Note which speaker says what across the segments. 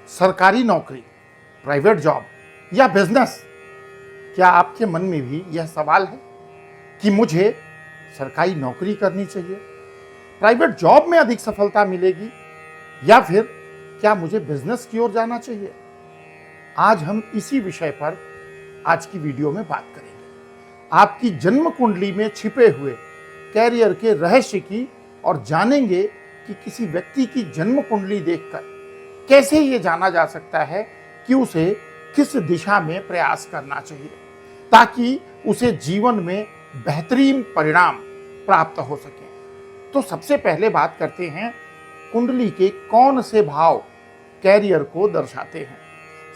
Speaker 1: सरकारी नौकरी, private job या बिजनेस? क्या आपके मन में भी यह सवाल है कि मुझे सरकारी नौकरी करनी चाहिए, प्राइवेट जॉब में अधिक सफलता मिलेगी, या फिर क्या मुझे बिजनेस की ओर जाना चाहिए? आज हम इसी विषय पर आज की वीडियो में बात करेंगे। आपकी जन्म कुंडली में छिपे हुए कैरियर के रहस्य की और जानेंगे कि किसी व्यक्ति की जन्म कुंडली देखकर कैसे ये जाना जा सकता है कि उसे किस दिशा में प्रयास करना चाहिए ताकि उसे जीवन में बेहतरीन परिणाम प्राप्त हो सके। तो सबसे पहले बात करते हैं कुंडली के कौन से भाव कैरियर को दर्शाते हैं।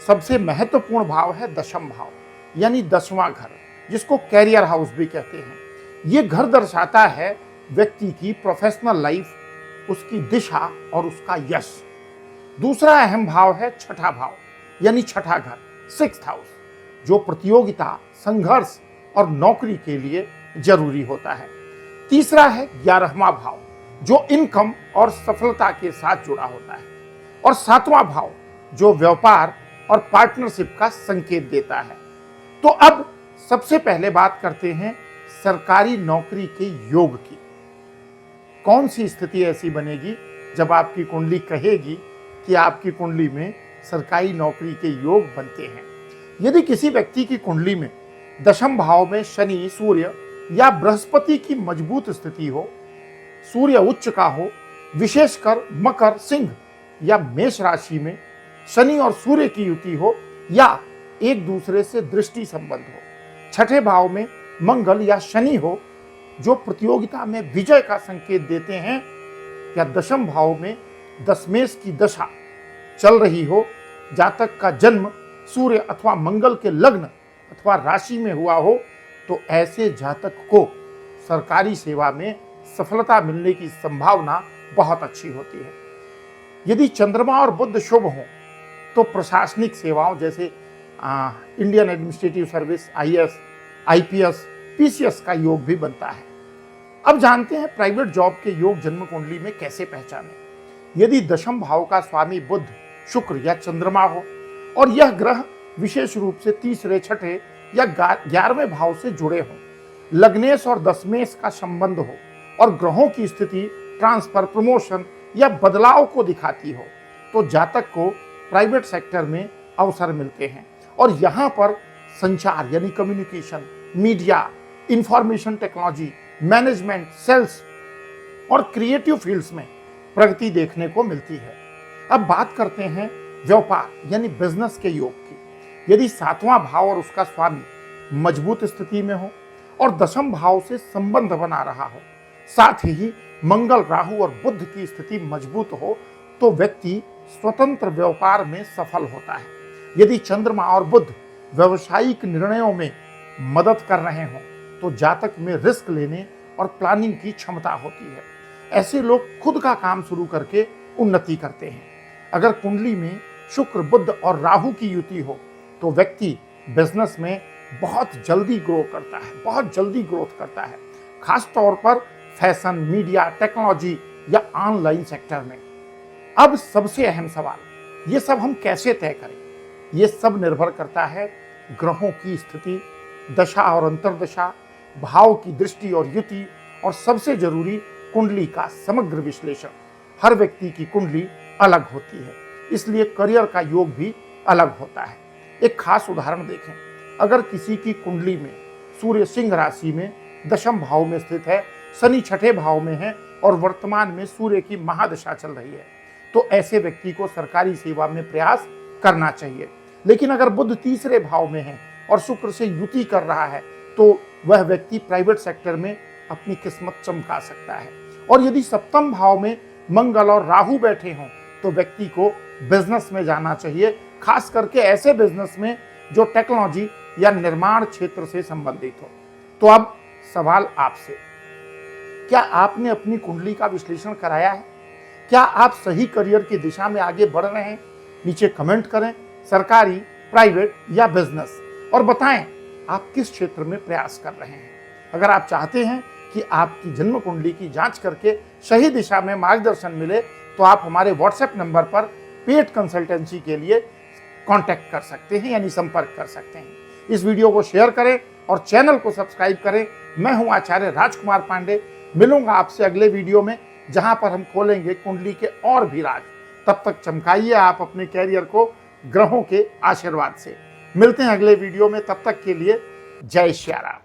Speaker 1: सबसे महत्वपूर्ण भाव है दशम भाव, यानी 10वां घर, जिसको कैरियर हाउस भी कहते हैं। ये घर दर्शाता है व्यक्ति की प्रोफेशनल लाइफ, उसकी दिशा और उसका यश। दूसरा अहम भाव है छठा भाव, यानी छठा घर, 6th हाउस, जो प्रतियोगिता, संघर्ष और नौकरी के लिए जरूरी होता है। तीसरा है 11वां भाव, जो इनकम और सफलता के साथ जुड़ा होता है। और 7वां भाव, जो व्यापार और पार्टनरशिप का संकेत देता है। तो अब सबसे पहले बात करते हैं सरकारी नौकरी के योग की। कौन सी स्थिति ऐसी बनेगी जब आपकी कुंडली कहेगी कि आपकी कुंडली में सरकारी नौकरी के योग बनते हैं? यदि किसी व्यक्ति की कुंडली में दशम भाव में शनि, सूर्य या बृहस्पति की मजबूत स्थिति हो, सूर्य उच्च का हो, विशेषकर मकर, सिंह या मेष राशि में शनि और सूर्य की युति हो, या एक दूसरे से दृष्टि संबंध हो, छठे भाव में मंगल या शनि हो जो प्रतियोगिता में विजय का संकेत देते हैं, या दशम भाव में दशमेश की दशा चल रही हो, जातक का जन्म सूर्य अथवा मंगल के लग्न अथवा राशि में हुआ हो, तो ऐसे जातक को सरकारी सेवा में सफलता मिलने की संभावना बहुत अच्छी होती है। यदि चंद्रमा और बुध शुभ हों तो प्रशासनिक सेवाओं जैसे Indian administrative service, IAS, IPS, PCS का योग भी बनता है। अब जानते हैं प्राइवेट जॉब के योग जन्म कुंडली में कैसे पहचानें। यदि दशम भाव का स्वामी बुध, शुक्र या चंद्रमा हो और यह ग्रह विशेष रूप से तीसरे, छठे या 11वें भाव से जुड़े हों, लग्नेश और दशमेश का संबंध हो और ग्रहों की स्थिति ट्रांसफर, प्रमोशन या बदलाव को दिखाती हो, तो जातक को प्राइवेट सेक्टर में अवसर मिलते हैं। और यहाँ पर संचार यानी communication, media, information technology, management, sales और क्रिएटिव फील्ड्स में प्रगति देखने को मिलती है। अब बात करते हैं व्यापार यानी बिजनेस के योग की। यदि 7वां भाव और उसका स्वामी मजबूत स्थिति में हो और दशम भाव से संबंध बना रहा हो, साथ ही मंगल, राहु और बुध की स्थिति मजबूत हो, तो व्यक्ति स्वतंत्र व्यापार में सफल होता है। यदि चंद्रमा और बुध व्यवसायिक निर्णयों में मदद कर रहे हों, तो जातक में रिस्क लेने और प्लानिंग की क्षमता होती है। ऐसे लोग खुद का काम शुरू करके उन्नति करते हैं। अगर कुंडली में शुक्र, बुध और राहु की युति हो, तो व्यक्ति बिजनेस में बहुत जल्दी ग्रोथ करता है, खास तौर पर फैशन, मीडिया, टेक्नोलॉजी या ऑनलाइन सेक्टर में। अब सबसे अहम सवाल, ये सब हम कैसे तय करें? ये सब निर्भर करता है ग्रहों की स्थिति, दशा और अंतर्दशा, भाव की दृष्टि और युति, और सबसे जरूरी कुंडली का समग्र विश्लेषण। हर व्यक्ति की कुंडली अलग होती है, इसलिए करियर का योग भी अलग होता है। एक खास उदाहरण देखें। अगर किसी की कुंडली में सूर्य सिंह राशि में दशम भाव में स्थित है, शनि छठे भाव में है और वर्तमान में सूर्य की महादशा चल रही है, तो ऐसे व्यक्ति को सरकारी सेवा में प्रयास करना चाहिए। लेकिन अगर बुध तीसरे भाव में है और शुक्र से युति कर रहा है, तो वह व्यक्ति प्राइवेट सेक्टर में अपनी किस्मत चमका सकता है। और यदि सप्तम भाव में मंगल और राहु बैठे हों, तो व्यक्ति को बिजनेस में जाना चाहिए, खास करके ऐसे बिजनेस में जो टेक्नोलॉजी या निर्माण क्षेत्र से संबंधित हो। तो अब सवाल आपसे, क्या आपने अपनी कुंडली का विश्लेषण कराया है? क्या आप सही करियर की दिशा में आगे बढ़ रहे हैं? नीचे कमेंट करें, सरकारी, प्राइवेट या बिजनेस, और बताएं आप किस क्षेत्र में प्रयास कर रहे हैं। अगर आप चाहते हैं कि आपकी जन्म कुंडली की जांच करके सही दिशा में मार्गदर्शन मिले, तो आप हमारे व्हाट्सएप नंबर पर पेड कंसल्टेंसी के लिए कांटेक्ट कर सकते हैं, यानी संपर्क कर सकते हैं। इस वीडियो को शेयर करें और चैनल को सब्सक्राइब करें। मैं हूं आचार्य राजकुमार पांडे। मिलूंगा आपसे अगले वीडियो में, जहां पर हम खोलेंगे कुंडली के और भी राज। तब तक चमकाइए आप अपने कैरियर को ग्रहों के आशीर्वाद से। मिलते हैं अगले वीडियो में, तब तक के लिए जय श्री राम।